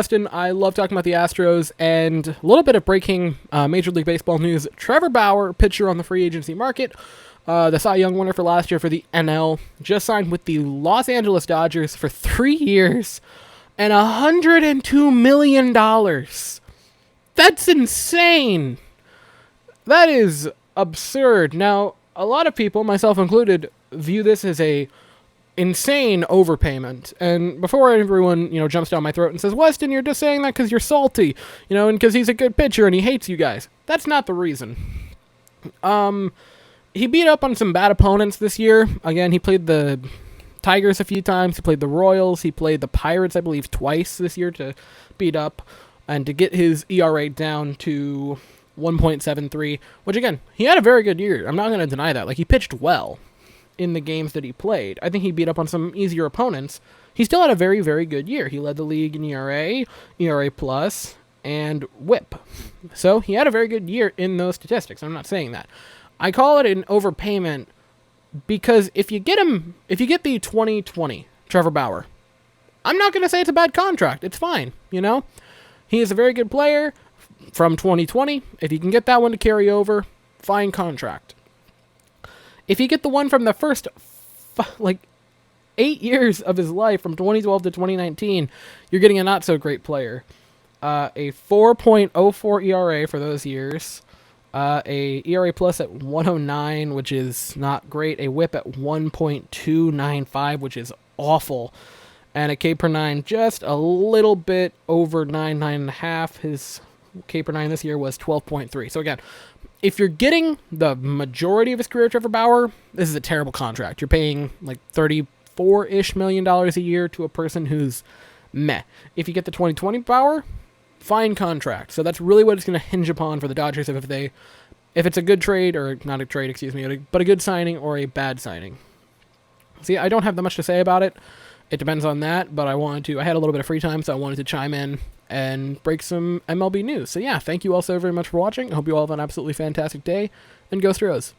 Austin. I love talking about the Astros, and a little bit of breaking Major League Baseball news. Trevor Bauer, pitcher on the free agency market, the Cy Young winner for last year for the NL, just signed with the Los Angeles Dodgers for 3 years and $102 million. That's insane. That is absurd. Now, a lot of people, myself included, view this as a insane overpayment. And before everyone, jumps down my throat and says, Weston, you're just saying that because you're salty, and because he's a good pitcher and he hates you guys. That's not the reason. He beat up on some bad opponents this year. Again, he played the Tigers a few times. He played the Royals. He played the Pirates, I believe, twice this year to beat up and to get his ERA down to 1.73, which, again, he had a very good year. I'm not going to deny that. He pitched well in the games that he played. I think he beat up on some easier opponents. He still had a very, very good year. He led the league in ERA, ERA plus, and WHIP. So he had a very good year in those statistics. I'm not saying that. I call it an overpayment because if you get the 2020 Trevor Bauer, I'm not going to say it's a bad contract. It's fine, He is a very good player from 2020. If you can get that one to carry over, fine contract. If you get the one from the first, 8 years of his life, from 2012 to 2019, you're getting a not-so-great player. A 4.04 ERA for those years. A ERA plus at 109, which is not great. A WHIP at 1.295, which is awful. And a K per 9 just a little bit over 9.5. His K per 9 this year was 12.3. So again, if you're getting the majority of his career, Trevor Bauer, this is a terrible contract. You're paying $34-ish million a year to a person who's meh. If you get the 2020 Bauer, fine contract. So that's really what it's going to hinge upon for the Dodgers if it's a good trade, or not a trade, excuse me, but a good signing or a bad signing. See, I don't have that much to say about it. It depends on that, but I had a little bit of free time, so I wanted to chime in and break some MLB news. So yeah, thank you all so very much for watching. I hope you all have an absolutely fantastic day, and go Astros.